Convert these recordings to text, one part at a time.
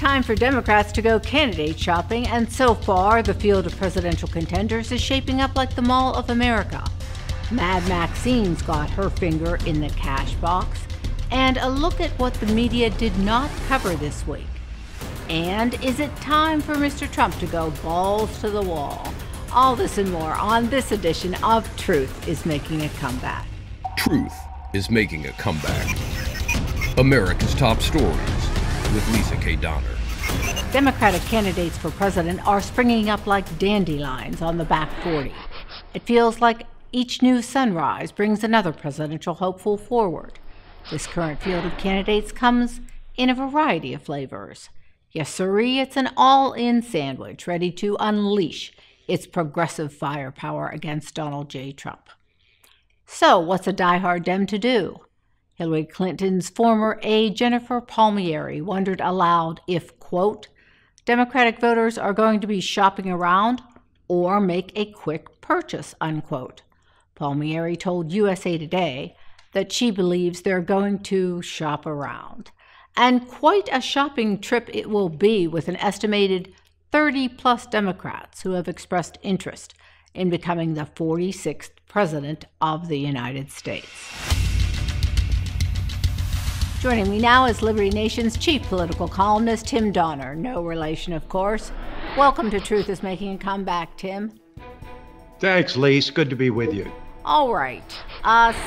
time for Democrats to go candidate shopping, and so far, the field of presidential contenders is shaping up like the Mall of America. Mad Maxine's got her finger in the cash box, and a look at what the media did not cover this week. And is it time for Mr. Trump to go balls to the wall? All this and more on this edition of Truth is Making a Comeback. Truth is making a comeback. America's top stories with Lisa K. Donner. Democratic candidates for president are springing up like dandelions on the back 40. It feels like each new sunrise brings another presidential hopeful forward. This current field of candidates comes in a variety of flavors. Yes, sirree, it's an all-in sandwich ready to unleash its progressive firepower against Donald J. Trump. So, what's a diehard Dem to do? Hillary Clinton's former aide Jennifer Palmieri wondered aloud if, quote, Democratic voters are going to be shopping around or make a quick purchase, unquote. Palmieri told USA Today that she believes they're going to shop around. And quite a shopping trip it will be, with an estimated 30-plus Democrats who have expressed interest in becoming the 46th President of the United States. Joining me now is Liberty Nation's chief political columnist, Tim Donner. No relation, of course. Welcome to Truth is Making a Comeback, Tim. Thanks, Lise. Good to be with you. All right.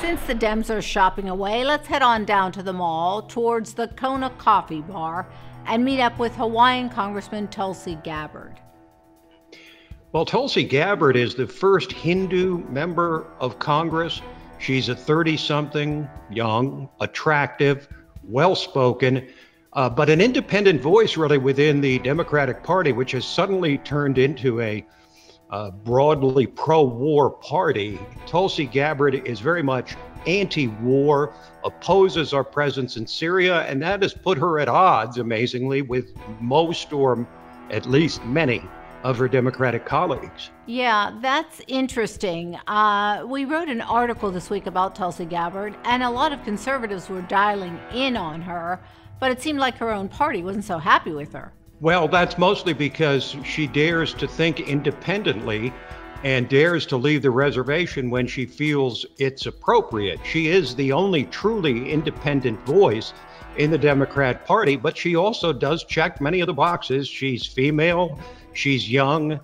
Since the Dems are shopping away, let's head on down to the mall towards the Kona Coffee Bar and meet up with Hawaiian Congressman Tulsi Gabbard. Well, Tulsi Gabbard is the first Hindu member of Congress. She's a 30-something, young, attractive, well-spoken, but an independent voice really within the Democratic Party, which has suddenly turned into a broadly pro-war party. Tulsi Gabbard is very much anti-war, opposes our presence in Syria, and that has put her at odds, amazingly, with most, or at least many, of her Democratic colleagues. Yeah, that's interesting. We wrote an article this week about Tulsi Gabbard, and a lot of conservatives were dialing in on her, but it seemed like her own party wasn't so happy with her. Well, that's mostly because she dares to think independently and dares to leave the reservation when she feels it's appropriate. She is the only truly independent voice in the Democrat Party, but she also does check many of the boxes. She's female, she's young,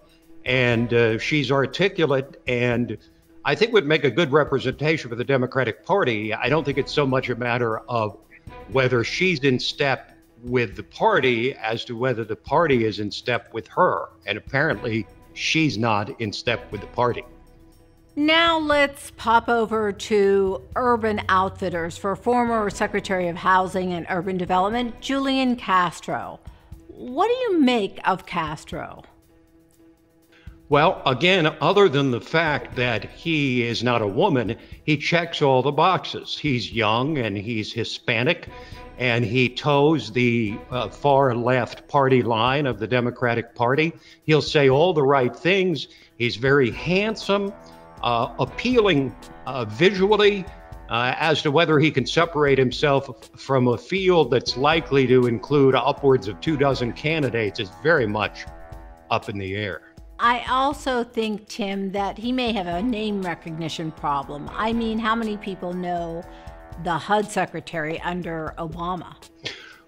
and she's articulate, and I think would make a good representation for the Democratic Party. I don't think it's so much a matter of whether she's in step with the party as to whether the party is in step with her. And apparently she's not in step with the party. Now let's pop over to Urban Outfitters for former Secretary of Housing and Urban Development, Julian Castro. What do you make of Castro? Well, again, other than the fact that he is not a woman, he checks all the boxes. He's young and he's Hispanic, and he toes the far left party line of the Democratic Party. He'll say all the right things. He's very handsome, appealing visually. As to whether he can separate himself from a field that's likely to include upwards of 24 candidates is very much up in the air. I also think, Tim, that he may have a name recognition problem. I mean, how many people know the HUD secretary under Obama?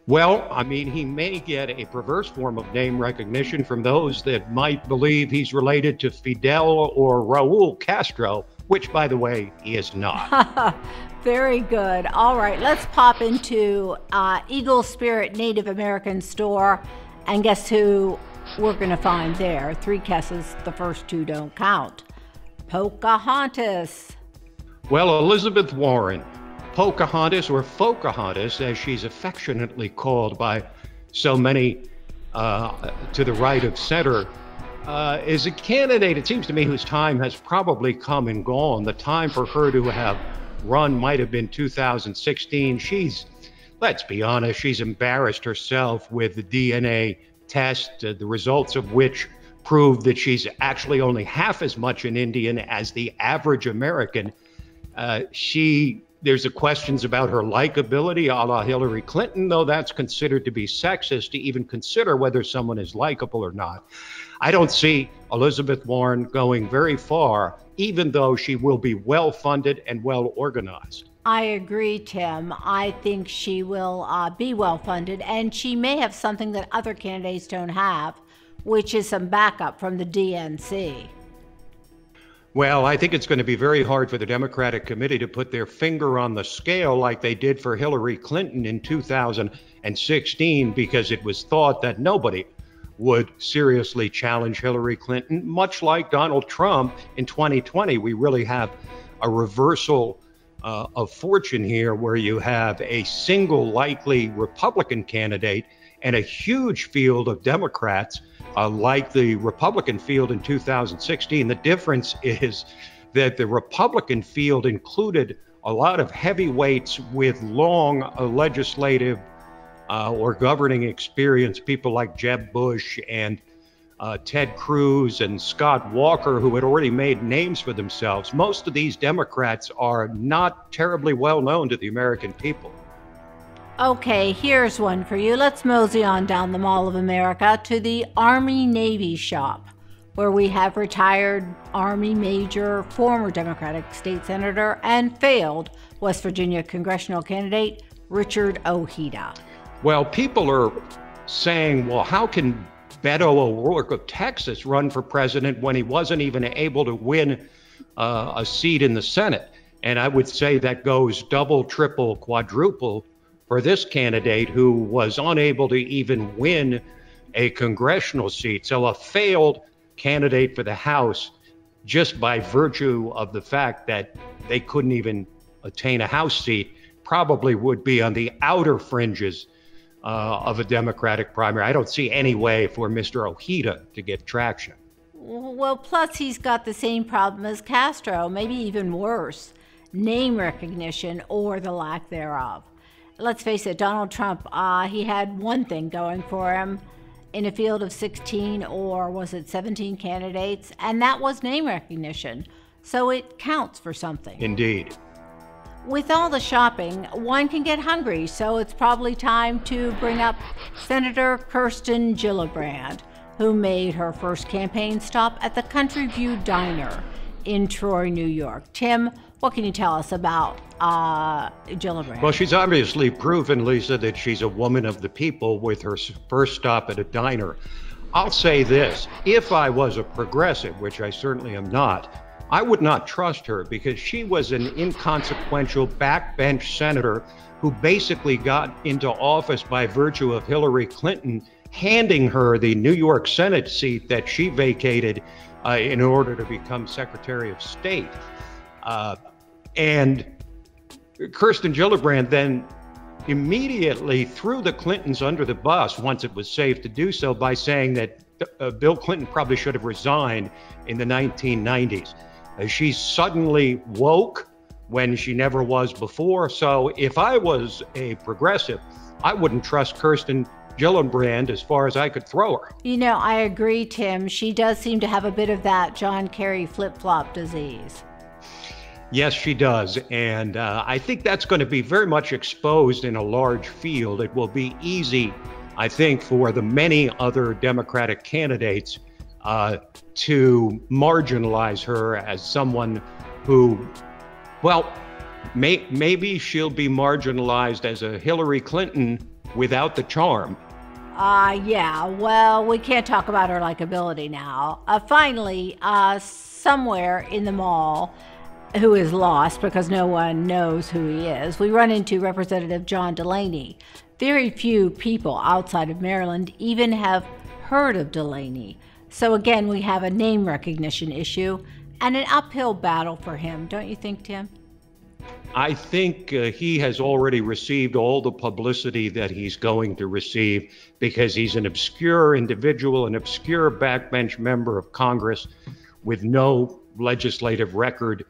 Well, I mean, he may get a perverse form of name recognition from those that might believe he's related to Fidel or Raul Castro, which, by the way, he is not. Very good. All right, let's pop into Eagle Spirit Native American store, and guess who we're going to find there? Three guesses, the first two don't count. Pocahontas. Well, Elizabeth Warren, Pocahontas, or Focahontas, as she's affectionately called by so many to the right of center, is a candidate, it seems to me, whose time has probably come and gone. The time for her to have run might have been 2016. Let's be honest, she's embarrassed herself with the DNA test, the results of which prove that she's actually only half as much an Indian as the average American. She There's questions about her likability, a la Hillary Clinton, though that's considered to be sexist to even consider whether someone is likable or not. I don't see Elizabeth Warren going very far, even though she will be well-funded and well-organized. I agree, Tim. I think she will be well-funded, and she may have something that other candidates don't have, which is some backup from the DNC. Well, I think it's going to be very hard for the Democratic Committee to put their finger on the scale like they did for Hillary Clinton in 2016, because it was thought that nobody would seriously challenge Hillary Clinton, much like Donald Trump in 2020. We really have a reversal of fortune here, where you have a single likely Republican candidate and a huge field of Democrats, like the Republican field in 2016. The difference is that the Republican field included a lot of heavyweights with long legislative or governing experience, people like Jeb Bush and Ted Cruz and Scott Walker, who had already made names for themselves. Most of these Democrats are not terribly well known to the American people. Okay, here's one for you. Let's mosey on down the Mall of America to the Army-Navy shop, where we have retired Army Major, former Democratic state senator, and failed West Virginia congressional candidate Richard Ojeda. Well, people are saying, well, how can Beto O'Rourke of Texas run for president when he wasn't even able to win a seat in the Senate? And I would say that goes double, triple, quadruple for this candidate, who was unable to even win a congressional seat. So a failed candidate for the House, just by virtue of the fact that they couldn't even attain a House seat, probably would be on the outer fringes of a Democratic primary. I don't see any way for Mr. Ojeda to get traction. Well, plus he's got the same problem as Castro, maybe even worse: name recognition or the lack thereof. Let's face it, Donald Trump, he had one thing going for him in a field of 16 or was it 17 candidates, and that was name recognition. So it counts for something. Indeed. With all the shopping, one can get hungry, so it's probably time to bring up Senator Kirsten Gillibrand, who made her first campaign stop at the Country View Diner in Troy, New York. Tim, what can you tell us about Gillibrand? Well, she's obviously proven, Lisa, that she's a woman of the people with her first stop at a diner. I'll say this: if I was a progressive, which I certainly am not, I would not trust her, because she was an inconsequential backbench senator who basically got into office by virtue of Hillary Clinton handing her the New York Senate seat that she vacated in order to become Secretary of State. And Kirsten Gillibrand then immediately threw the Clintons under the bus, once it was safe to do so, by saying that Bill Clinton probably should have resigned in the 1990s. She's suddenly woke when she never was before. So if I was a progressive, I wouldn't trust Kirsten Gillibrand as far as I could throw her. You know, I agree, Tim. She does seem to have a bit of that John Kerry flip-flop disease. Yes, she does. And I think that's going to be very much exposed in a large field. It will be easy, I think, for the many other Democratic candidates to marginalize her as someone who, well, maybe she'll be marginalized as a Hillary Clinton without the charm. Yeah, well, we can't talk about her likability now. Finally, somewhere in the mall, who is lost because no one knows who he is, we run into Representative John Delaney. Very few people outside of Maryland even have heard of Delaney. So again, we have a name recognition issue and an uphill battle for him, don't you think, Tim? I think he has already received all the publicity that he's going to receive, because he's an obscure individual, an obscure backbench member of Congress with no legislative record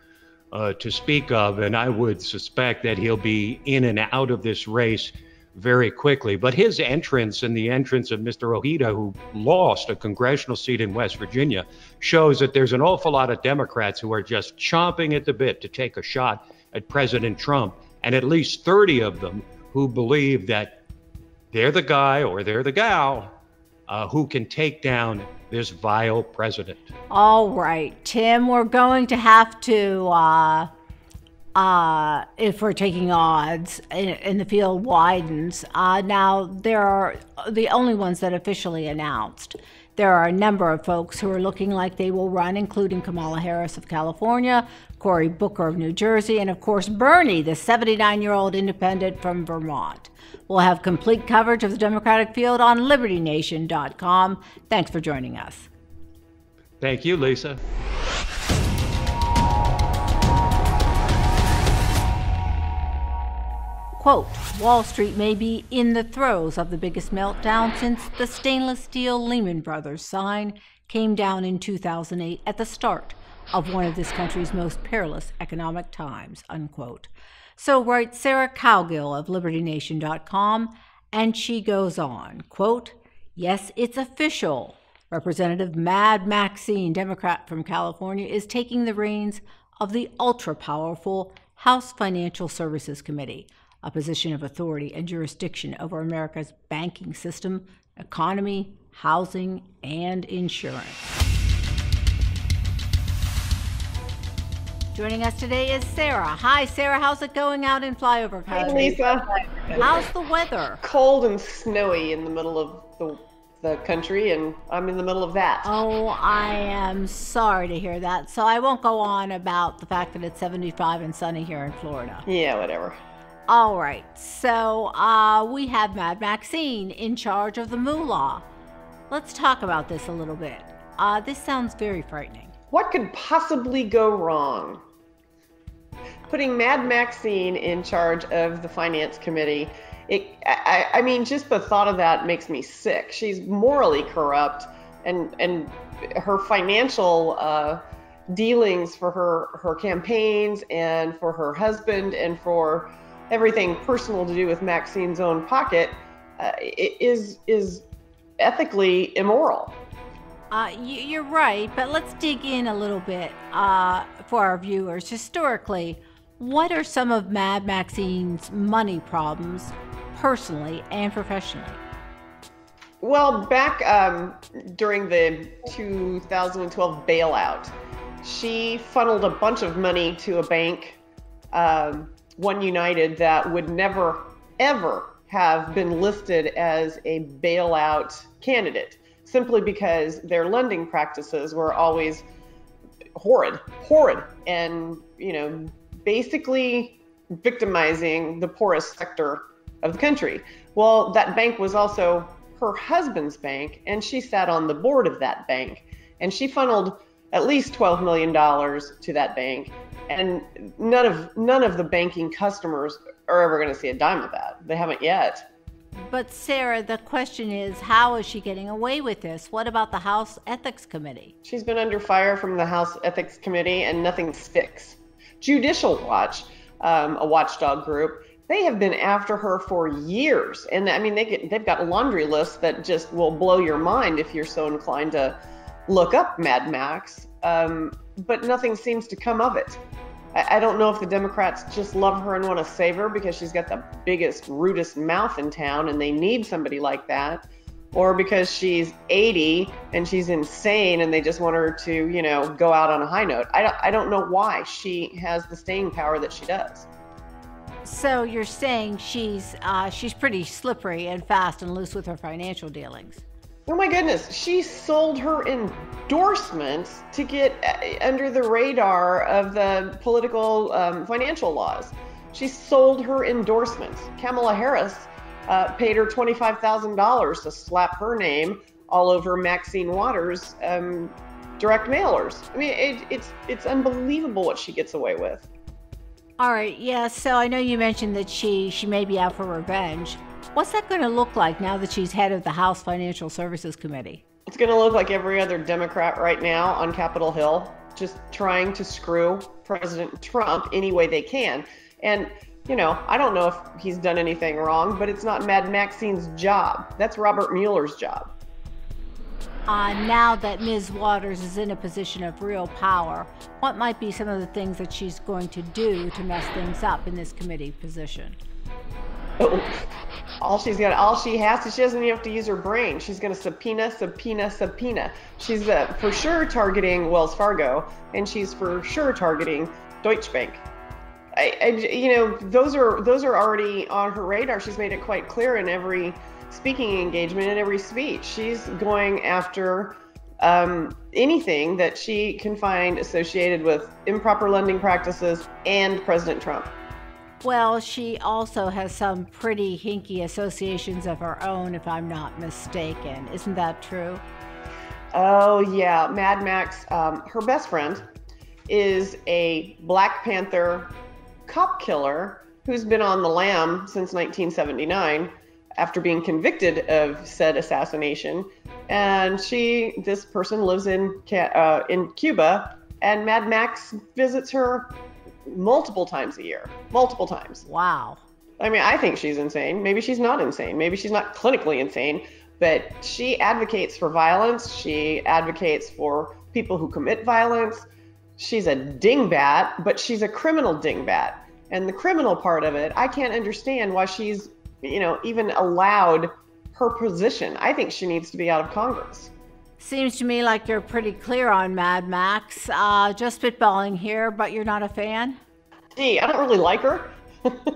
to speak of. And I would suspect that he'll be in and out of this race very quickly. But his entrance and the entrance of Mr. Ojeda, who lost a congressional seat in West Virginia, shows that there's an awful lot of Democrats who are just chomping at the bit to take a shot at President Trump, and at least 30 of them who believe that they're the guy or they're the gal who can take down this vile president. All right, Tim, we're going to have to, if we're taking odds and the field widens, now there are the only ones that officially announced. There are a number of folks who are looking like they will run, including Kamala Harris of California, Cory Booker of New Jersey, and of course Bernie, the 79-year-old independent from Vermont. We'll have complete coverage of the Democratic field on LibertyNation.com. Thanks for joining us. Thank you, Lisa. Quote, Wall Street may be in the throes of the biggest meltdown since the stainless steel Lehman Brothers sign came down in 2008 at the start of one of this country's most perilous economic times, unquote. So writes Sarah Cowgill of LibertyNation.com, and she goes on, quote, yes, it's official. Representative Mad Maxine, Democrat from California, is taking the reins of the ultra-powerful House Financial Services Committee, a position of authority and jurisdiction over America's banking system, economy, housing, and insurance. Joining us today is Sarah. Hi, Sarah. How's it going out in flyover country? Hey, Lisa. How's the weather? Cold and snowy in the middle of the country, and I'm in the middle of that. Oh, I am sorry to hear that. So I won't go on about the fact that it's 75 and sunny here in Florida. Yeah, whatever. All right, so we have Mad Maxine in charge of the moolah. Let's talk about this a little bit. This sounds very frightening. What could possibly go wrong? Putting Mad Maxine in charge of the Finance Committee, I mean, just the thought of that makes me sick. She's morally corrupt, and her financial dealings for her campaigns and for her husband and for everything personal to do with Maxine's own pocket is ethically immoral. You're right, but let's dig in a little bit for our viewers. Historically, what are some of Mad Maxine's money problems, personally and professionally? Well, back during the 2012 bailout, she funneled a bunch of money to a bank, One United, that would never, ever have been listed as a bailout candidate, simply because their lending practices were always horrid, and, basically victimizing the poorest sector of the country. Well, that bank was also her husband's bank, and she sat on the board of that bank, and she funneled at least $12 million to that bank, and none of the banking customers are ever going to see a dime of that. They haven't yet. But Sarah, the question is, how is she getting away with this? What about the House Ethics Committee? She's been under fire from the House Ethics Committee, and nothing sticks. Judicial Watch, a watchdog group, they have been after her for years. And I mean, they've got laundry lists that just will blow your mind if you're so inclined to look up Mad Max. But nothing seems to come of it. I don't know if the Democrats just love her and want to save her because she's got the biggest, rudest mouth in town and they need somebody like that, or because she's 80 and she's insane and they just want her to, go out on a high note. I don't know why she has the staying power that she does. So you're saying she's pretty slippery and fast and loose with her financial dealings. Oh my goodness, she sold her endorsements to get under the radar of the political financial laws. She sold her endorsements. Kamala Harris paid her $25,000 to slap her name all over Maxine Waters' direct mailers. I mean, it's unbelievable what she gets away with. All right, yeah, so I know you mentioned that she may be out for revenge. What's that going to look like now that she's head of the House Financial Services Committee? It's going to look like every other Democrat right now on Capitol Hill, just trying to screw President Trump any way they can. And, I don't know if he's done anything wrong, but it's not Mad Maxine's job. That's Robert Mueller's job. Now that Ms. Waters is in a position of real power, what might be some of the things that she's going to do to mess things up in this committee position? All she has to, she doesn't even have to use her brain. She's going to subpoena. She's for sure targeting Wells Fargo, and she's for sure targeting Deutsche Bank. Those are already on her radar. She's made it quite clear in every speaking engagement, in every speech. She's going after anything that she can find associated with improper lending practices and President Trump. Well, she also has some pretty hinky associations of her own, if I'm not mistaken. Isn't that true? Oh, yeah. Mad Max, her best friend, is a Black Panther cop killer who's been on the lam since 1979 after being convicted of said assassination. And this person lives in Cuba, and Mad Max visits her multiple times a year. Multiple times. Wow. I mean, I think she's insane. Maybe she's not insane. Maybe she's not clinically insane, but she advocates for violence. She advocates for people who commit violence. She's a dingbat, but she's a criminal dingbat. And the criminal part of it, I can't understand why she's, even allowed her position. I think she needs to be out of Congress. Seems to me like you're pretty clear on Mad Max. Just spitballing here, but you're not a fan? Gee, I don't really like her.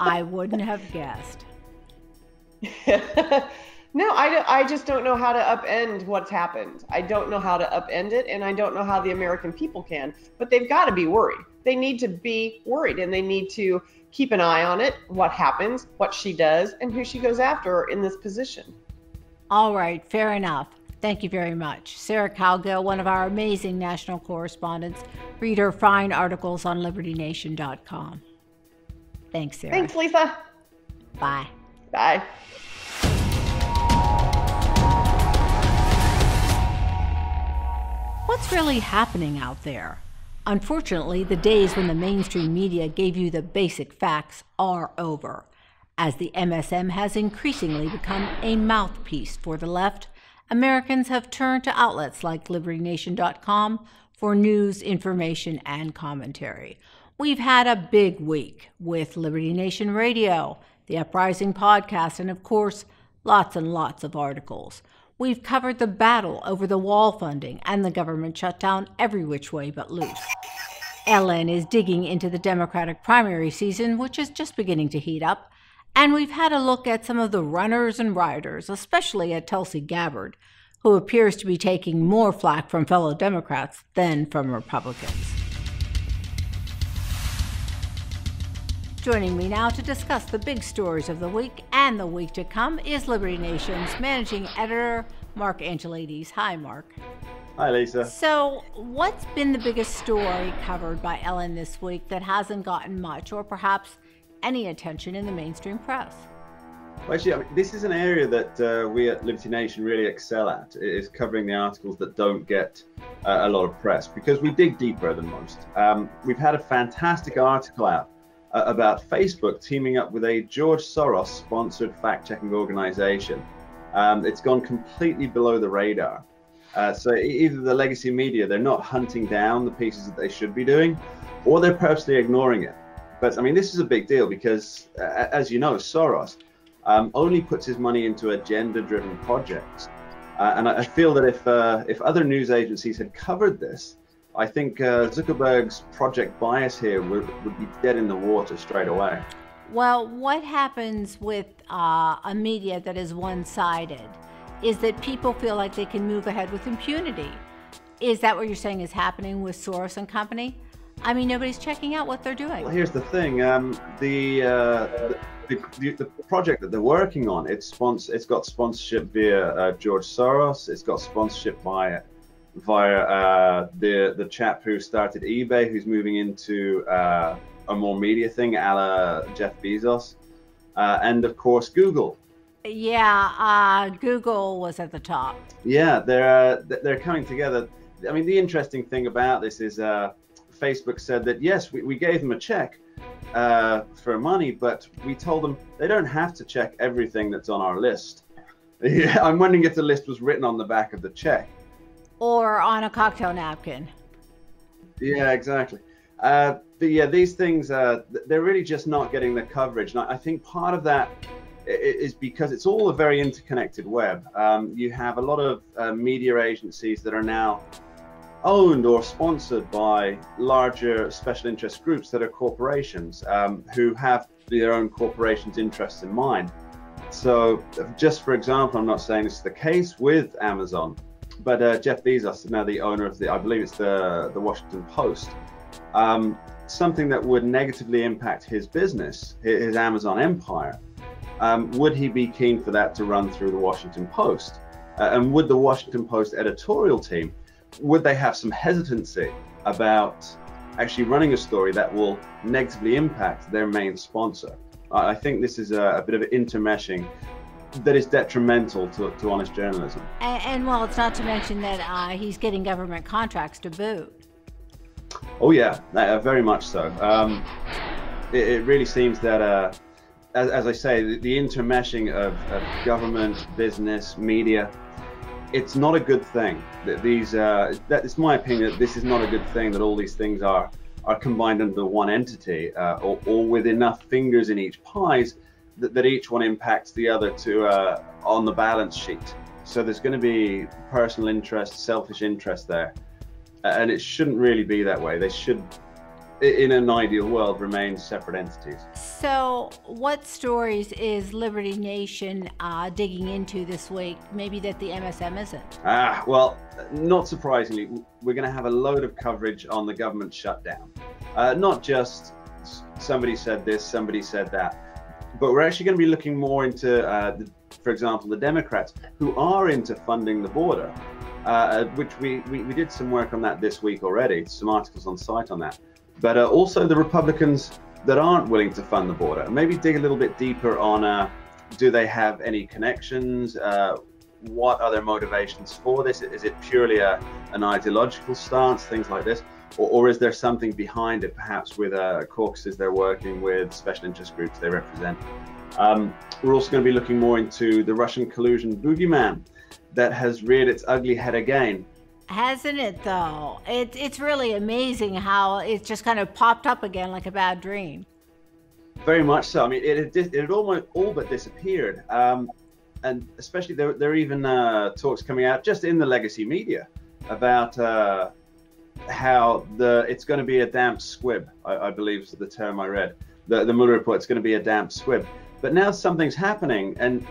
I wouldn't have guessed. No, I just don't know how to upend what's happened. I don't know how to upend it, and I don't know how the American people can. But they've got to be worried. They need to be worried, and they need to keep an eye on it, what happens, what she does, and who she goes after in this position. All right, fair enough. Thank you very much. Sarah Cowgill, one of our amazing national correspondents. Read her fine articles on LibertyNation.com. Thanks, Sarah. Thanks, Lisa. Bye. Bye. What's really happening out there? Unfortunately, the days when the mainstream media gave you the basic facts are over, as the MSM has increasingly become a mouthpiece for the left. Americans have turned to outlets like LibertyNation.com for news, information, and commentary. We've had a big week with Liberty Nation Radio, the Uprising podcast, and of course, lots and lots of articles. We've covered the battle over the wall funding and the government shutdown every which way but loose. Ellen is digging into the Democratic primary season, which is just beginning to heat up. And we've had a look at some of the runners and riders, especially at Tulsi Gabbard, who appears to be taking more flack from fellow Democrats than from Republicans. Joining me now to discuss the big stories of the week and the week to come is Liberty Nation's managing editor, Mark Angelides. Hi, Mark. Hi, Lisa. So, what's been the biggest story covered by Ellen this week that hasn't gotten much, or perhaps any attention in the mainstream press? Well, actually, this is an area that we at Liberty Nation really excel at, is covering the articles that don't get a lot of press, because we dig deeper than most. We've had a fantastic article out about Facebook teaming up with a George Soros-sponsored fact-checking organization. It's gone completely below the radar. So either the legacy media, they're not hunting down the pieces that they should be doing, or they're purposely ignoring it. But I mean, this is a big deal because, as you know, Soros only puts his money into agenda-driven projects. And I feel that if other news agencies had covered this, I think Zuckerberg's project bias here would be dead in the water straight away. Well, what happens with a media that is one-sided is that people feel like they can move ahead with impunity. Is that what you're saying is happening with Soros and company? I mean, nobody's checking out what they're doing. Well, here's the thing: the project that they're working on, it's got sponsorship via George Soros. It's got sponsorship via the chap who started eBay, who's moving into a more media thing, a la Jeff Bezos, and of course Google. Yeah, Google was at the top. Yeah, they're coming together. I mean, the interesting thing about this is Facebook said that yes, we gave them a check for money, but we told them they don't have to check everything that's on our list. Yeah, I'm wondering if the list was written on the back of the check. Or on a cocktail napkin. Yeah, exactly. But yeah, these things, they're really just not getting the coverage. And I think part of that is because it's all a very interconnected web. You have a lot of media agencies that are now owned or sponsored by larger special interest groups that are corporations who have their own corporations' interests in mind. So just for example, I'm not saying this is the case with Amazon, but Jeff Bezos is now the owner of I believe it's the Washington Post. Something that would negatively impact his business, his Amazon empire, would he be keen for that to run through the Washington Post? And would the Washington Post editorial team, would they have some hesitancy about actually running a story that will negatively impact their main sponsor? I think this is a bit of an intermeshing that is detrimental to honest journalism. And well, it's not to mention that he's getting government contracts to boot. Oh yeah, very much so. It really seems that, as I say, the intermeshing of government, business, media, it's not a good thing. It's my opinion that this is not a good thing, that all these things are combined under one entity, or with enough fingers in each pies that each one impacts the other to on the balance sheet. So there's going to be personal interest, selfish interest there, and it shouldn't really be that way. They should, in an ideal world, remain separate entities. So what stories is Liberty Nation digging into this week, maybe that the MSM isn't? Well, not surprisingly, we're going to have a load of coverage on the government shutdown. Not just somebody said this, somebody said that, but we're actually going to be looking more into, for example, the Democrats who are into funding the border, which we did some work on that this week already, some articles on site on that. But also the Republicans that aren't willing to fund the border. Maybe dig a little bit deeper on, do they have any connections? What are their motivations for this? Is it purely an ideological stance, things like this? Or is there something behind it, perhaps with caucuses they're working with, special interest groups they represent? We're also going to be looking more into the Russian collusion boogeyman that has reared its ugly head again. Hasn't it, though? It's really amazing how it just kind of popped up again like a bad dream. Very much so. I mean, it had almost all but disappeared. And especially there are even talks coming out just in the legacy media about how it's going to be a damp squib, I believe is the term I read. The Mueller report is going to be a damp squib. But now something's happening, and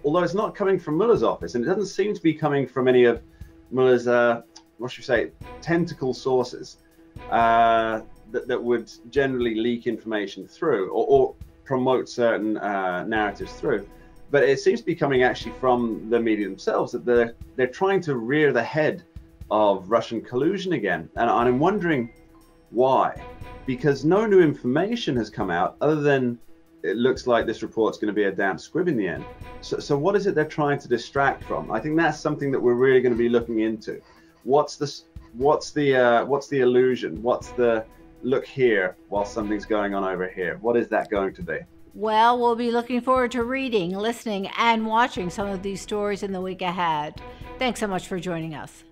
although it's not coming from Mueller's office, and it doesn't seem to be coming from any of Mueller's, what should we say, tentacle sources that would generally leak information through or promote certain narratives through. But it seems to be coming actually from the media themselves, that they're trying to rear the head of Russian collusion again. And I'm wondering why, because no new information has come out other than it looks like this report's going to be a damp squib in the end. So what is it they're trying to distract from? I think that's something that we're really going to be looking into. What's the illusion? What's the look here while something's going on over here? What is that going to be? Well, we'll be looking forward to reading, listening, and watching some of these stories in the week ahead. Thanks so much for joining us.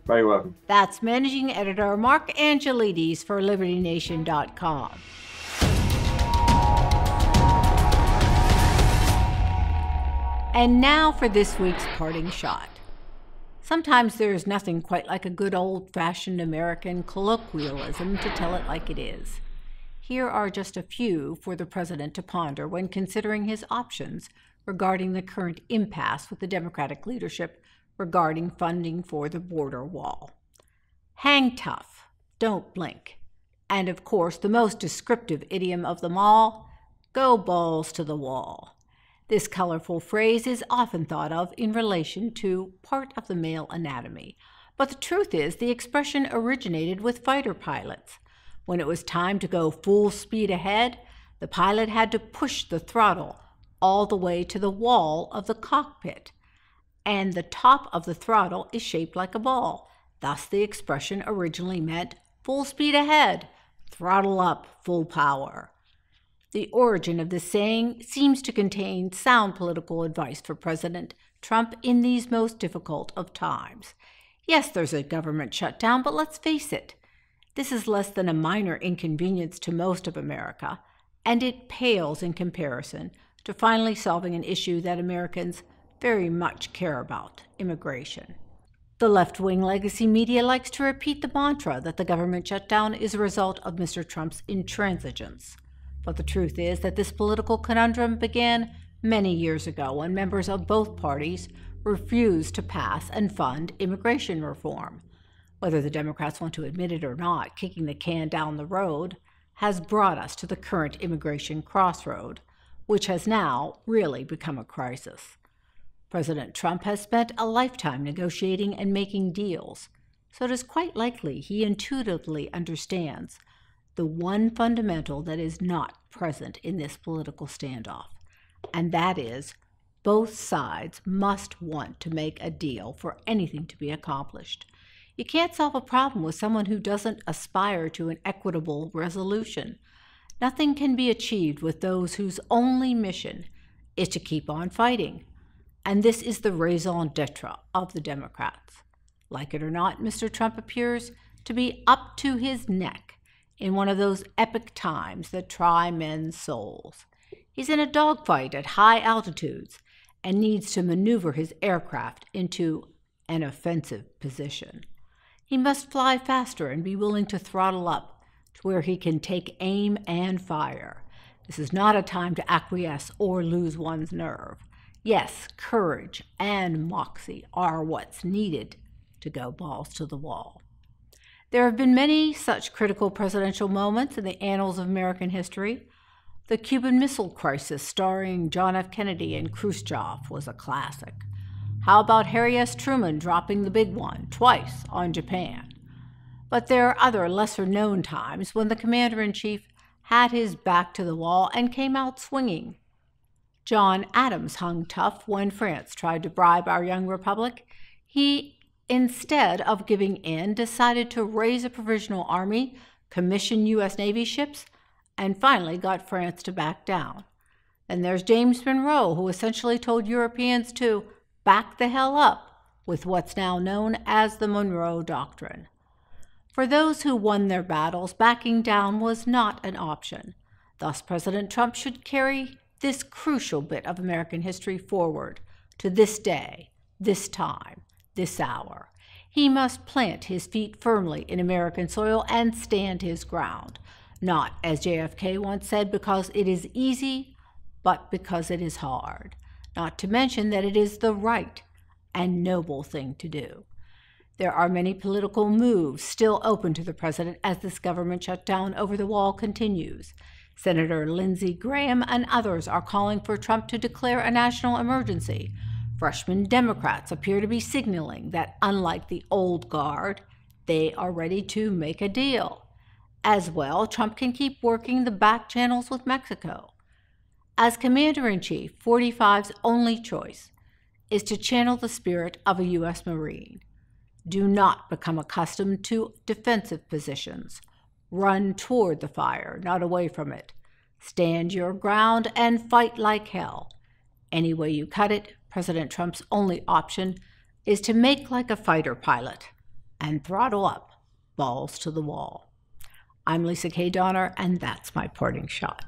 Very welcome. That's Managing Editor Mark Angelides for LibertyNation.com. And now for this week's parting shot. Sometimes there is nothing quite like a good old-fashioned American colloquialism to tell it like it is. Here are just a few for the president to ponder when considering his options regarding the current impasse with the Democratic leadership regarding funding for the border wall. Hang tough, don't blink. And of course, the most descriptive idiom of them all, go balls to the wall. This colorful phrase is often thought of in relation to part of the male anatomy, but the truth is the expression originated with fighter pilots. When it was time to go full speed ahead, the pilot had to push the throttle all the way to the wall of the cockpit, and the top of the throttle is shaped like a ball. Thus the expression originally meant full speed ahead, throttle up, full power. The origin of this saying seems to contain sound political advice for President Trump in these most difficult of times. Yes, there's a government shutdown, but let's face it, this is less than a minor inconvenience to most of America, and it pales in comparison to finally solving an issue that Americans very much care about: immigration. The left-wing legacy media likes to repeat the mantra that the government shutdown is a result of Mr. Trump's intransigence. But the truth is that this political conundrum began many years ago when members of both parties refused to pass and fund immigration reform. Whether the Democrats want to admit it or not, kicking the can down the road has brought us to the current immigration crossroad, which has now really become a crisis. President Trump has spent a lifetime negotiating and making deals, so it is quite likely he intuitively understands the one fundamental that is not present in this political standoff, and that is both sides must want to make a deal for anything to be accomplished. You can't solve a problem with someone who doesn't aspire to an equitable resolution. Nothing can be achieved with those whose only mission is to keep on fighting. And this is the raison d'etre of the Democrats. Like it or not, Mr. Trump appears to be up to his neck in one of those epic times that try men's souls. He's in a dogfight at high altitudes and needs to maneuver his aircraft into an offensive position. He must fly faster and be willing to throttle up to where he can take aim and fire. This is not a time to acquiesce or lose one's nerve. Yes, courage and moxie are what's needed to go balls to the wall. There have been many such critical presidential moments in the annals of American history. The Cuban Missile Crisis starring John F. Kennedy and Khrushchev was a classic. How about Harry S. Truman dropping the big one twice on Japan? But there are other lesser-known times when the commander-in-chief had his back to the wall and came out swinging. John Adams hung tough when France tried to bribe our young republic. He, instead of giving in, decided to raise a provisional army, commission U.S. Navy ships, and finally got France to back down. And there's James Monroe, who essentially told Europeans to back the hell up with what's now known as the Monroe Doctrine. For those who won their battles, backing down was not an option. Thus, President Trump should carry this crucial bit of American history forward to this day, this time, this hour. He must plant his feet firmly in American soil and stand his ground, not, as JFK once said, because it is easy, but because it is hard, not to mention that it is the right and noble thing to do. There are many political moves still open to the president as this government shutdown over the wall continues. Senator Lindsey Graham and others are calling for Trump to declare a national emergency. Freshman Democrats appear to be signaling that, unlike the old guard, they are ready to make a deal. As well, Trump can keep working the back channels with Mexico. As Commander-in-Chief, 45's only choice is to channel the spirit of a U.S. Marine. Do not become accustomed to defensive positions. Run toward the fire, not away from it. Stand your ground and fight like hell. Any way you cut it, President Trump's only option is to make like a fighter pilot and throttle up, balls to the wall. I'm Lisa K. Donner, and that's my parting shot.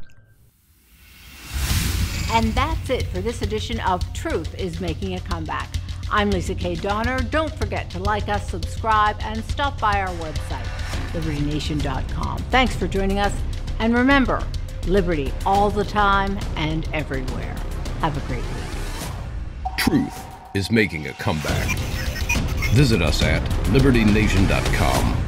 And that's it for this edition of Truth is Making a Comeback. I'm Lisa K. Donner. Don't forget to like us, subscribe, and stop by our website, libertynation.com. Thanks for joining us, and remember, liberty all the time and everywhere. Have a great week. Truth is making a comeback. Visit us at libertynation.com.